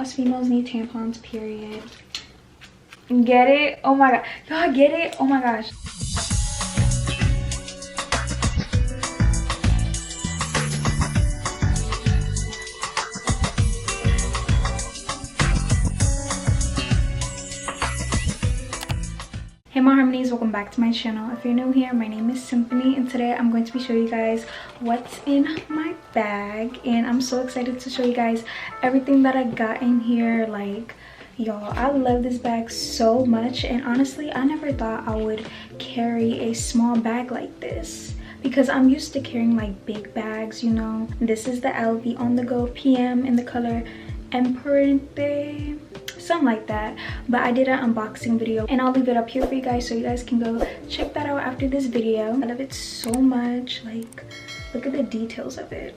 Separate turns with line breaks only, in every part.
Us females need tampons, period. Get it? Oh my god. Y'all get it? Oh my gosh. Hey my harmonies, welcome back to my channel. If you're new here, my name is Symphony and today I'm going to be showing you guys what's in my bag, and I'm so excited to show you guys everything that I got in here. Like, y'all, I love this bag so much, and honestly I never thought I would carry a small bag like this because I'm used to carrying like big bags, you know. This is the LV Onthego PM in the color Emperente, something like that, but I did an unboxing video and I'll leave it up here for you guys so you guys can go check that out after this video. I love it so much. Like, look at the details of it,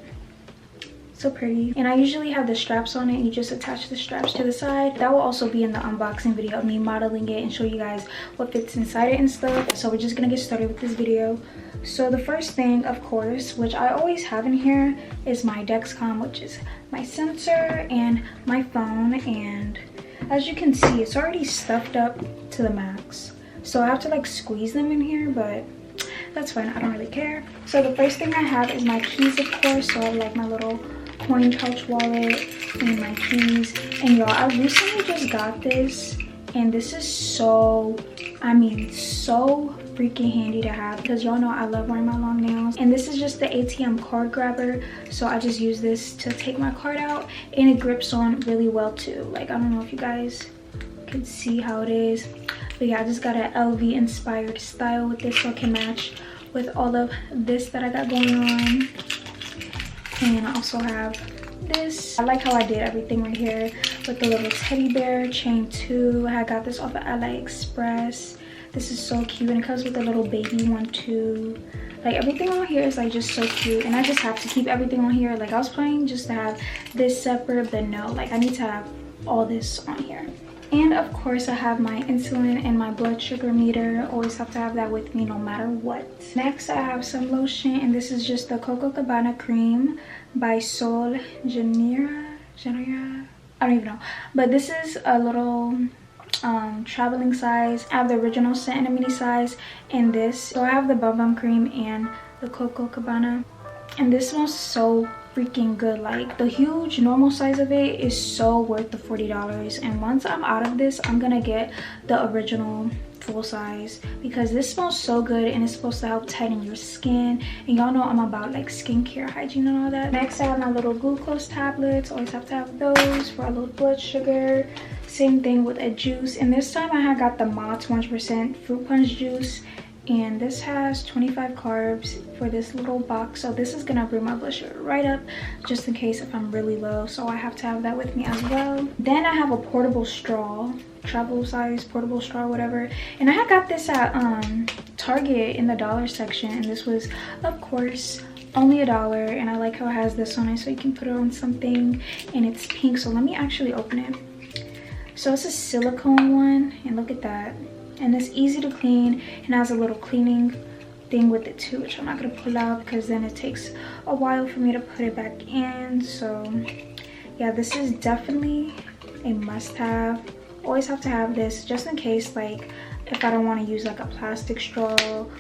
so pretty. And I usually have the straps on it and you just attach the straps to the side. That will also be in the unboxing video of me modeling it and show you guys what fits inside it and stuff. So we're just gonna get started with this video. So the first thing, of course, which I always have in here, is my Dexcom, which is my sensor and my phone. And as you can see, it's already stuffed up to the max, so I have to like squeeze them in here, but that's fine, I don't really care. So the first thing I have is my keys, of course. So I have like my little coin pouch wallet and my keys. And y'all, I recently just got this and this is so, I mean, so freaking handy to have because y'all know I love wearing my long nails. And this is just the ATM card grabber, so I just use this to take my card out, and it grips on really well too. Like, I don't know if you guys can see how it is, but yeah, I just got an LV inspired style with this so it can match with all of this that I got going on. And I also have this. I like how I did everything right here with the little teddy bear chain too. I got this off of AliExpress. This is so cute, and it comes with a little baby one too. Like, everything on here is like just so cute, and I just have to keep everything on here. Like, I was planning just to have this separate, but no, like I need to have all this on here. And of course I have my insulin and my blood sugar meter. Always have to have that with me no matter what. Next I have some lotion, and this is just the Copacabana cream by Sol Janeiro. I don't even know, but this is a little traveling size. I have the original scent in a mini size and this. So I have the Bum Bum cream and the Copacabana, and this smells so freaking good. Like, the huge normal size of it is so worth the $40, and once I'm out of this I'm gonna get the original full size because this smells so good and it's supposed to help tighten your skin, and y'all know I'm about like skincare, hygiene and all that. Next I have my little glucose tablets. Always have to have those for a little blood sugar. Same thing with a juice, and this time I had got the Mott's 100% fruit punch juice, and this has 25 carbs for this little box, so this is gonna bring my blood sugar right up just in case if I'm really low, so I have to have that with me as well. Then I have a portable straw, travel size portable straw, whatever, and I had got this at Target in the dollar section, and this was of course only $1, and I like how it has this on it so you can put it on something, and it's pink. So let me actually open it. So it's a silicone one, and look at that, and it's easy to clean and has a little cleaning thing with it too, which I'm not gonna pull out because then it takes a while for me to put it back in. So yeah, this is definitely a must-have. Always have to have this just in case, like if I don't want to use like a plastic straw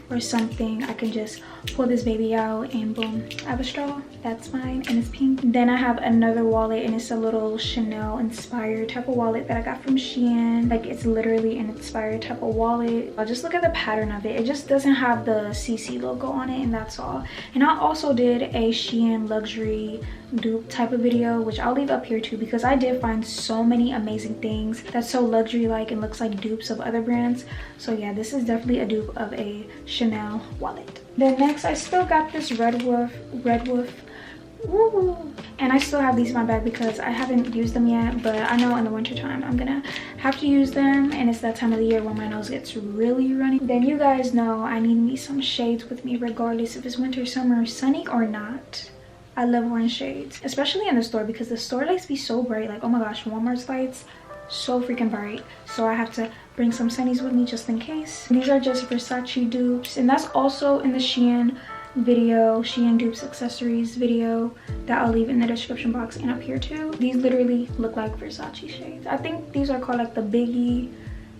or something, I can just pull this baby out and boom, I have a straw. That's mine, and it's pink. Then I have another wallet, and it's a little Chanel inspired type of wallet that I got from Shein. Like, it's literally an inspired type of wallet. I'll just look at the pattern of it. It just doesn't have the CC logo on it, and that's all. And I also did a Shein luxury dupe type of video, which I'll leave up here too, because I did find so many amazing things that's so luxury like and looks like dupes of other brands. So yeah, this is definitely a dupe of a Chanel wallet. Then next I still got this Red Wolf. Woo! And I still have these in my bag because I haven't used them yet, but I know in the winter time I'm gonna have to use them, and it's that time of the year when my nose gets really runny. Then you guys know I need me some shades with me regardless if it's winter, summer, sunny or not. I love wearing shades, especially in the store, because the store lights be so bright. Like, oh my gosh, Walmart's lights so freaking bright, so I have to bring some sunnies with me just in case. And these are just Versace dupes, and that's also in the Shein video, Shein dupes accessories video that I'll leave in the description box and up here too. These literally look like Versace shades. I think these are called like the Biggie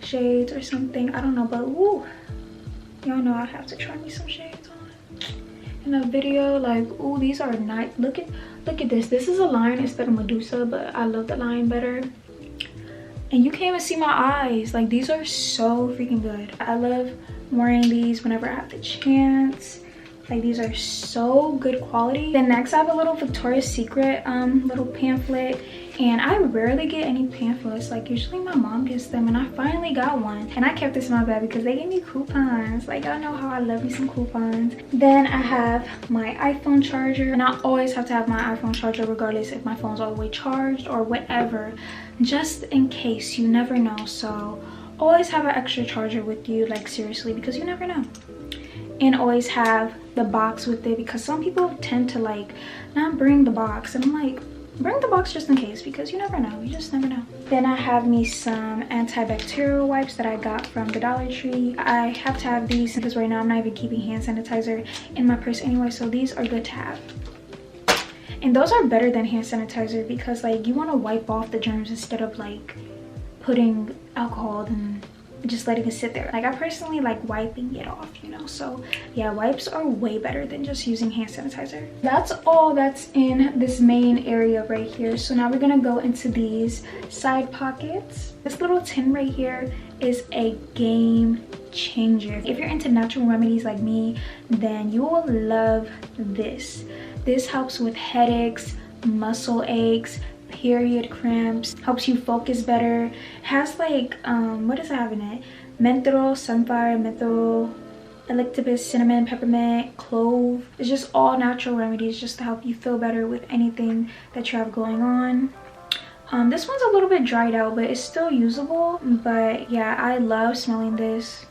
shades or something. I don't know, but woo, y'all know I have to try me some shades on in a video. Like, ooh, these are nice. Look at this. This is a line instead of Medusa, but I love the line better. And you can't even see my eyes. Like, these are so freaking good. I love wearing these whenever I have the chance. Like, these are so good quality. Then next I have a little Victoria's Secret little pamphlet, and I rarely get any pamphlets. Like, usually my mom gets them, and I finally got one, and I kept this in my bag because they gave me coupons. Like, y'all know how I love me some coupons. Then I have my iPhone charger, and I always have to have my iPhone charger regardless if my phone's all the way charged or whatever, just in case. You never know. So always have an extra charger with you, like seriously, because you never know. And always have the box with it, because some people tend to like not bring the box, and I'm like, bring the box just in case, because you never know. You just never know. Then I have me some antibacterial wipes that I got from the Dollar Tree. I have to have these because right now I'm not even keeping hand sanitizer in my purse anyway, so these are good to have. And those are better than hand sanitizer because like you want to wipe off the germs instead of like putting alcohol and just letting it sit there. Like, I personally like wiping it off, you know. So yeah, wipes are way better than just using hand sanitizer. That's all that's in this main area right here. So now we're gonna go into these side pockets. This little tin right here is a game changer. If you're into natural remedies like me, then you will love this. This helps with headaches, muscle aches, period cramps, helps you focus better. It has like what does it have in it? Menthol, sunflower, menthol, eucalyptus, cinnamon, peppermint, clove. It's just all natural remedies just to help you feel better with anything that you have going on. This one's a little bit dried out, but it's still usable. But yeah, I love smelling this.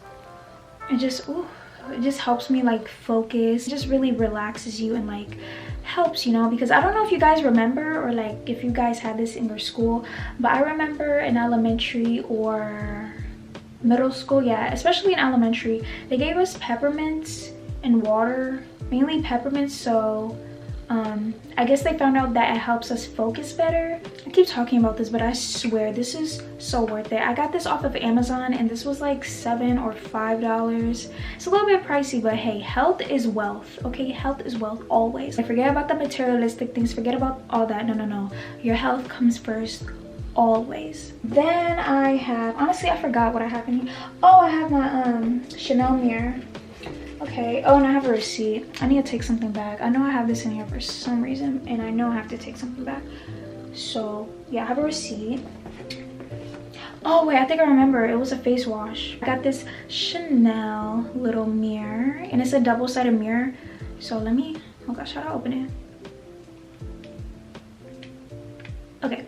It just, ooh, it just helps me like focus. It just really relaxes you and like helps, you know, because I don't know if you guys remember or like if you guys had this in your school, but I remember in elementary or middle school, yeah, especially in elementary, they gave us peppermints and water, mainly peppermints. So I guess they found out that it helps us focus better. I keep talking about this, but I swear this is so worth it. I got this off of Amazon and this was like $7 or $5. It's a little bit pricey, but hey, health is wealth, okay? Health is wealth always. Like, forget about the materialistic things, forget about all that. No, your health comes first always. Then I have, honestly I forgot what I have in here. Oh, I have my Chanel mirror. Okay, oh, and I have a receipt. I need to take something back. I know I have this in here for some reason, and I know I have to take something back. So yeah, I have a receipt. Oh wait, I think I remember. It was a face wash. I got this Chanel little mirror, and it's a double-sided mirror. So let me, oh gosh, how do I open it? Okay,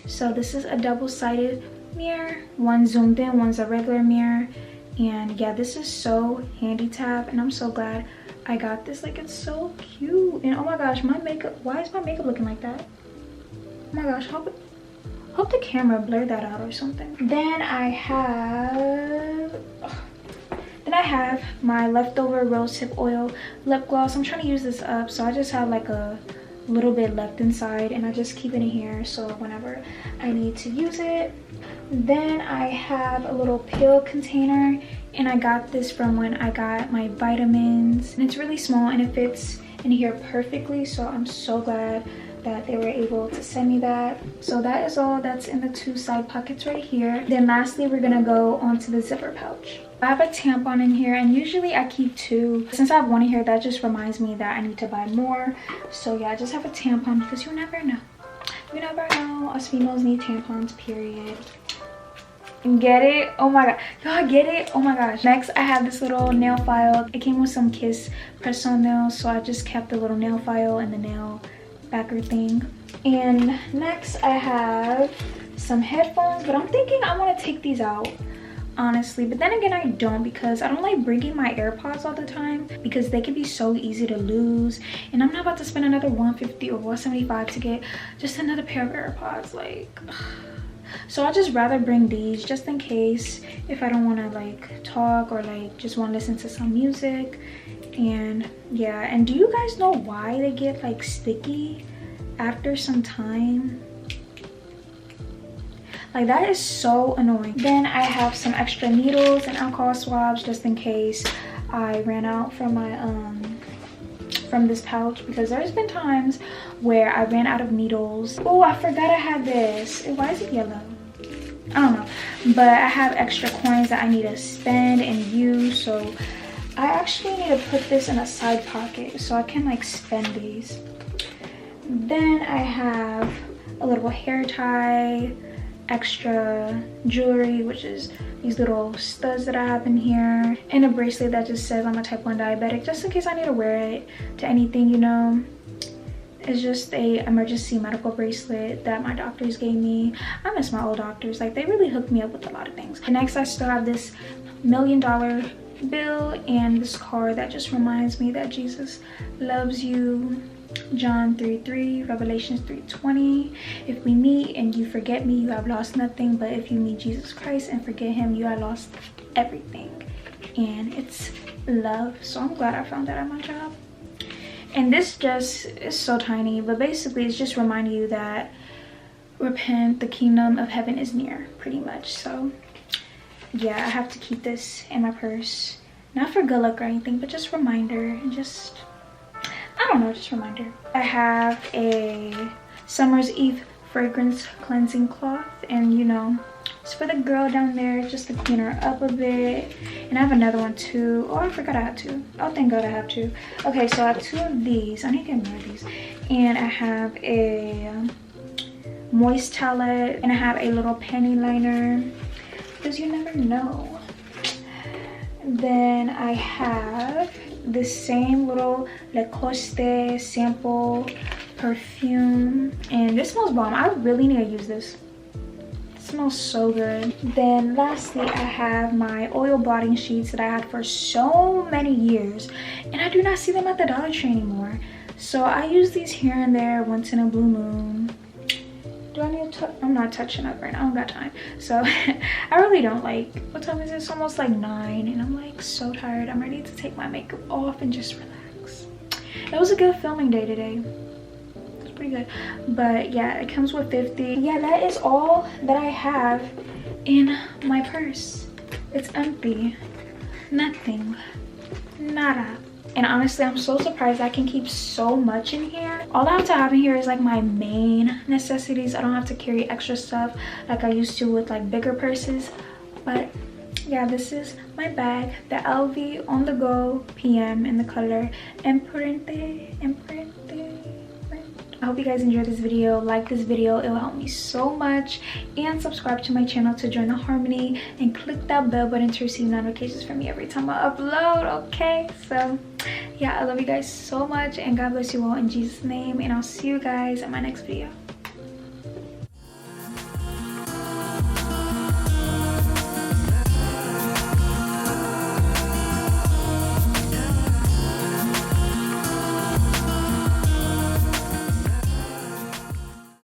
so this is a double-sided mirror. One zoomed in, one's a regular mirror. And yeah, this is so handy to have, and I'm so glad I got this. Like, it's so cute. And oh my gosh, my makeup, why is my makeup looking like that? Oh my gosh, hope the camera blurred that out or something. Then I have my leftover rose hip oil lip gloss. I'm trying to use this up, so I just have like a little bit left inside, and I just keep it in here so whenever I need to use it. Then I have a little pill container, and I got this from when I got my vitamins, and it's really small and it fits in here perfectly, so I'm so glad that they were able to send me that. So that is all that's in the two side pockets right here. Then lastly, we're gonna go onto the zipper pouch. I have a tampon in here, and usually I keep two. Since I have one in here, that just reminds me that I need to buy more. So yeah, I just have a tampon because you never know. You never know. Us females need tampons, period. Get it? Oh my god, y'all get it? Oh my gosh. Next, I have this little nail file. It came with some Kiss press-on nails, so I just kept the little nail file and the nail backer thing. And next, I have some headphones, but I'm thinking I want to take these out, honestly. But then again, I don't, because I don't like bringing my AirPods all the time because they can be so easy to lose, and I'm not about to spend another $150 or $175 to get just another pair of AirPods. Like, so I'd just rather bring these just in case if I don't want to like talk or like just want to listen to some music. And yeah, and do you guys know why they get like sticky after some time? Like, that is so annoying. Then I have some extra needles and alcohol swabs just in case I ran out from my from this pouch, because there's been times where I ran out of needles. Oh, I forgot I had this. Why is it yellow? I don't know, but I have extra coins that I need to spend and use, so I actually need to put this in a side pocket so I can like spend these. Then I have a little hair tie, extra jewelry, which is these little studs that I have in here, and a bracelet that just says I'm a type 1 diabetic, just in case I need to wear it to anything, you know. It's just a emergency medical bracelet that my doctors gave me. I miss my old doctors, like they really hooked me up with a lot of things. And next I still have this $1 million bill and this card that just reminds me that Jesus loves you. John 3:3, Revelations 3:20. If we meet and you forget me, you have lost nothing, but if you meet Jesus Christ and forget him, you have lost everything. And it's love. So I'm glad I found that at my job. And this just is so tiny, but basically it's just reminding you that repent, the kingdom of heaven is near, pretty much. So yeah, I have to keep this in my purse, not for good luck or anything, but just reminder, and just, I don't know, just reminder. I have a Summer's Eve fragrance cleansing cloth, and you know, it's for the girl down there, just to clean her up a bit. And I have another one too. Oh, I forgot I have two. Oh, thank God I have two. Okay, so I have two of these. I need to get more of these. And I have a moist towelette, and I have a little panty liner, because you never know. Then I have this same little Lacoste sample perfume, and this smells bomb. I really need to use this. It smells so good. Then lastly, I have my oil blotting sheets that I had for so many years, and I do not see them at the Dollar Tree anymore. So I use these here and there once in a blue moon. Do I need to I'm not touching up right now, I don't got time. So I really don't. Like, what time is it? It's almost like 9, and I'm like so tired. I'm ready to take my makeup off and just relax. It was a good filming day today. It's pretty good. But yeah, it comes with 50. Yeah, that is all that I have in my purse. It's empty. Nothing. Nada. And honestly, I'm so surprised I can keep so much in here. All I have to have in here is like my main necessities. I don't have to carry extra stuff like I used to with like bigger purses. But yeah, this is my bag, the LV Onthego PM in the color Emprente. I hope you guys enjoyed this video. Like this video, it will help me so much. And subscribe to my channel to join the harmony, and click that bell button to receive notifications from me every time I upload. Okay, so yeah, I love you guys so much, and God bless you all in Jesus' name, and I'll see you guys in my next video.